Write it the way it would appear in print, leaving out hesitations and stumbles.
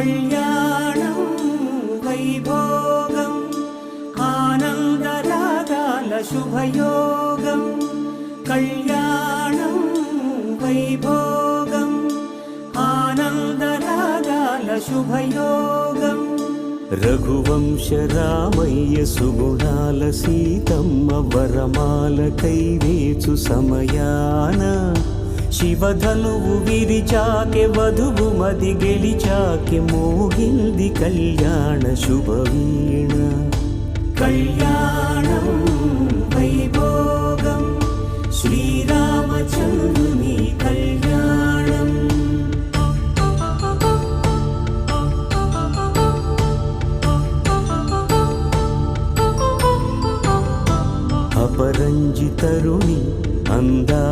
కళ్యాణం వైభోగం ఆనందరాగాల శుభయోగం కళ్యాణం వైభోగం ఆనందరాగాల శుభయోగం రఘువంశ రామయ్య సుగుణాల సీతమ్మ వరమాల కైవేచు సమయాన శివధనువు విరిచాకె వధువు మది గెలిచాకె మోగింది కళ్యాణ శుభవీణ కళ్యాణం వైభోగం శ్రీరామచంద్రుని కళ్యాణం అపరంజి తరుణి అందా